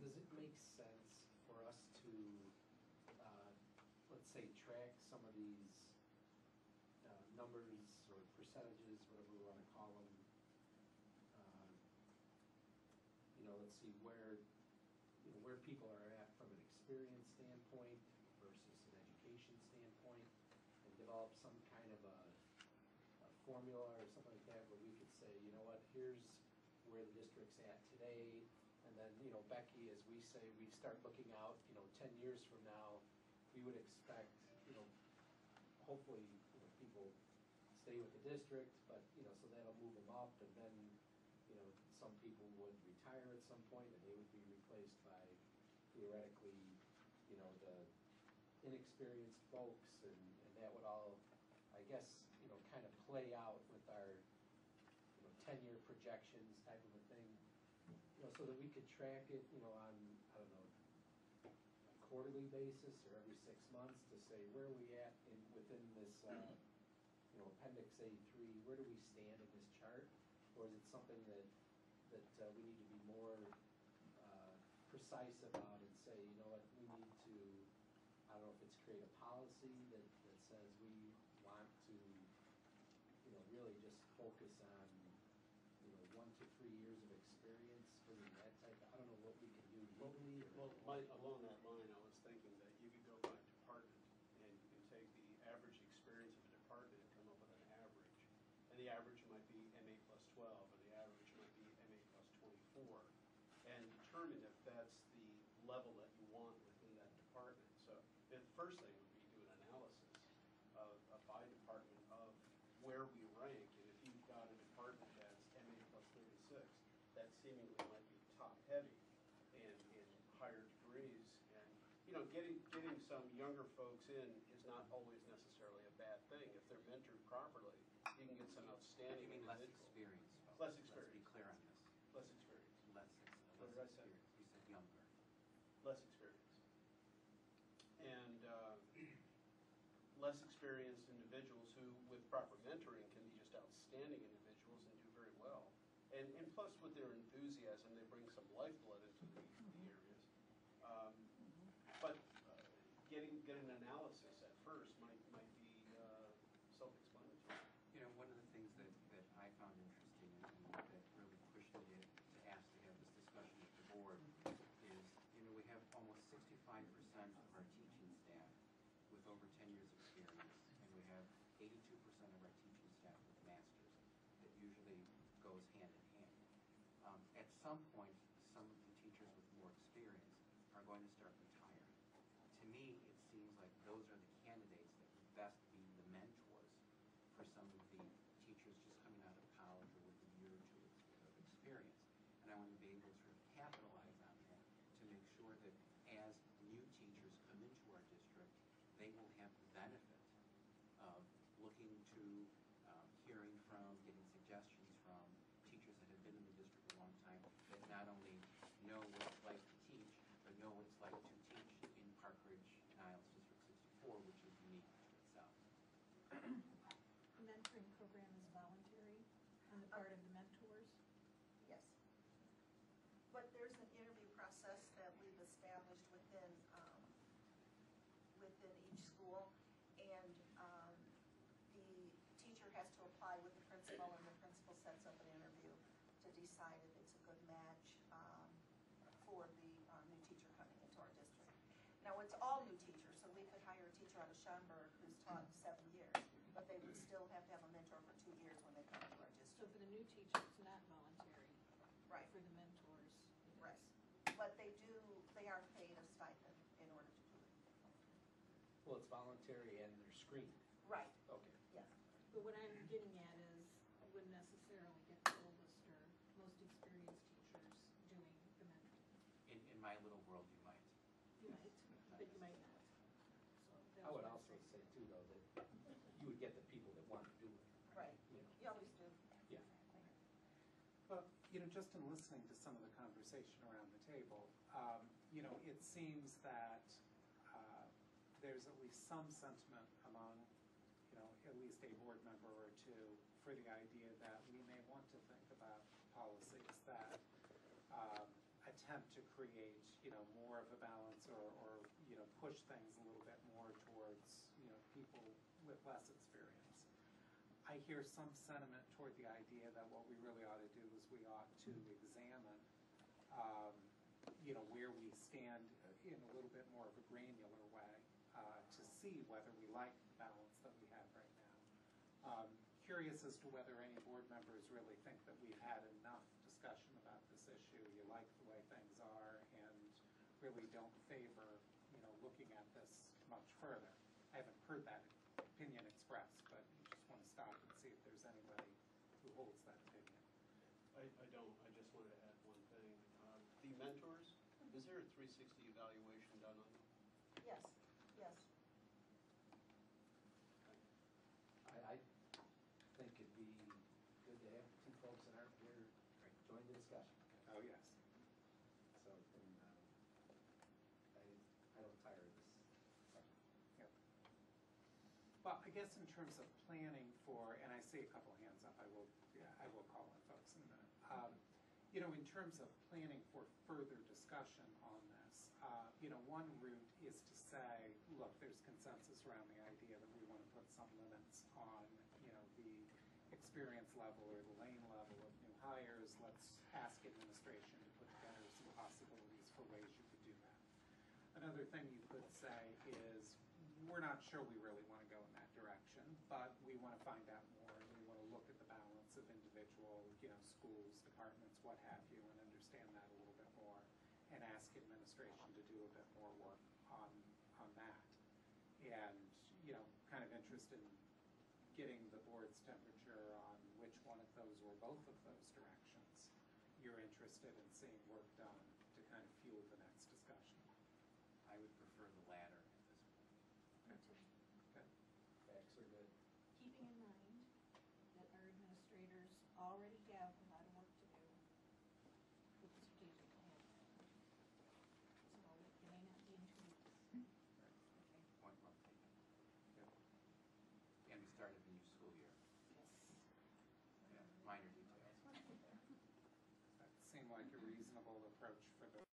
does it make sense for us to, let's say, track some of these numbers or percentages, whatever we want to call them? Let's see where people are at from an experience standpoint versus an education standpoint, and develop some kind of a formula or something like that where we could say, you know what, here's where the district's at today, and then, Becky, as we say, we start looking out, 10 years from now, we would expect, hopefully, people stay with the district, but, so that'll move them up, and then, some people would retire at some point, and they would be replaced by, theoretically, the inexperienced folks, and that would all, I guess, kind of play out with our, 10-year projections type of a thing, so that we could track it, on, I don't know, a quarterly basis or every 6 months to say where are we at within this, Appendix A3, where do we stand in this chart? Or is it something that we need to be more precise about and say, you know what, we need to, I don't know if it's create a policy that says we want to, really just focus on, 1 to 3 years of experience for that type of, I don't know what we can do legally. Along that line, I was thinking that you could go by department and you can take the average experience of a department and come up with an average. And the average might be MA plus 12, or the average might be MA plus 24, and determine if that's the level that you want within that department. So the first thing would be do an analysis by department of where we rank, and if you've got a department that's MA plus 36, that seemingly might be top heavy and higher degrees, and getting some younger folks in is not always necessarily a bad thing. If they're mentored properly, you can get some outstanding You mean individuals. less experience? Less experience. Let's be clear on this. Less experience. Less experience. You said younger. Less experience. And less experienced individuals who, with proper mentoring, can be just outstanding individuals and do very well. And plus, with their enthusiasm, they bring some lifeblood into the areas. But getting an analysis at first might be self-explanatory. One of the things that I found interesting and that really pushed me to ask to have this discussion with the board is, we have almost 65% of our teaching staff with over 10 years experience, and we have 82% of our teaching staff with masters. That usually goes hand in hand. At some point, some of the teachers with more experience are going to start retiring. To me, it seems like those are the candidates that would best be the mentors for some of the teachers just coming out of college or with a year or two of experience. And I want to be able to sort of capitalize on that to make sure that as new teachers come into our district, they will have the benefit of looking to, hearing from, getting suggestions from teachers that have been in the district a long time, that not only know what it's like to teach, but know what it's like to teach in Park Ridge, Niles District 64, which is unique to itself. The mentoring program is voluntary on the part of the mentors? Yes. But there's an interview process that we've established within each school, and the teacher has to apply with the principal, and the principal sets up an interview to decide if it's a good match for the new teacher coming into our district. Now, it's all new teachers, so we could hire a teacher out of Schaumburg who's taught 7 years, but they would still have to have a mentor for 2 years when they come to our district. So for the new teacher, it's not voluntary. Right. For the mentors. Right. But they are paid a stipend in order to do it. Well, it's voluntary and they're screened. Right. Okay. Yes. But what I'm getting at is you wouldn't necessarily get the oldest or most experienced teachers doing the mentoring. In my little world, you might. You might, but you might not. So I would also say too, though, that you would get the people that want to do it. Right. You always do. Yeah. But, just in listening to some of the conversation around the table, it seems that there's at least some sentiment among, at least a board member or two for the idea that we may want to think about policies that attempt to create, more of a balance or, push things a little bit more towards, people with less experience. I hear some sentiment toward the idea that what we really ought to do is we ought to examine, where we stand in a little bit more of a granular way to see whether we like the balance that we have right now. Curious as to whether any board members really think that we've had enough discussion about this issue. You like the way things are and really don't favor, looking at this much further. I haven't heard that opinion expressed, but you just want to stop and see if there's anybody who holds that opinion. I don't, I just wanted to add one thing. The mentors, is there a 360 evaluation done on them? Yes, yes. I think it'd be good to have two folks that aren't here join the discussion. Oh, yes. So, and, I don't tire of this subject. Yep. Well, I guess in terms of planning for, and I see a couple hands up, I will call on folks in a minute. In terms of planning for further discussion on this, one route is to say, look, there's consensus around the idea that we want to put some limits on, the experience level or the lane level of new hires. Let's ask administration to put together some possibilities for ways you could do that. Another thing you could say is, we're not sure we really want to go in that direction, but we want to find out more, and we want to look at the balance of individual, schools, departments, what have you, and understand that a little bit more, and ask administration to do a bit more work on that. And, kind of interested in getting the board's temperature on which one of those or both of those directions you're interested in seeing work done to kind of fuel the next discussion. I would prefer the latter at this point. Me too. Good. Facts are good. Keeping in mind that our administrators already have a lot of work to do with the strategic plan. So it may not be in 2 weeks. Okay, point well taken. Yep. And we started the new school year. Yes. Yeah, minor details. That seemed like a reasonable approach for the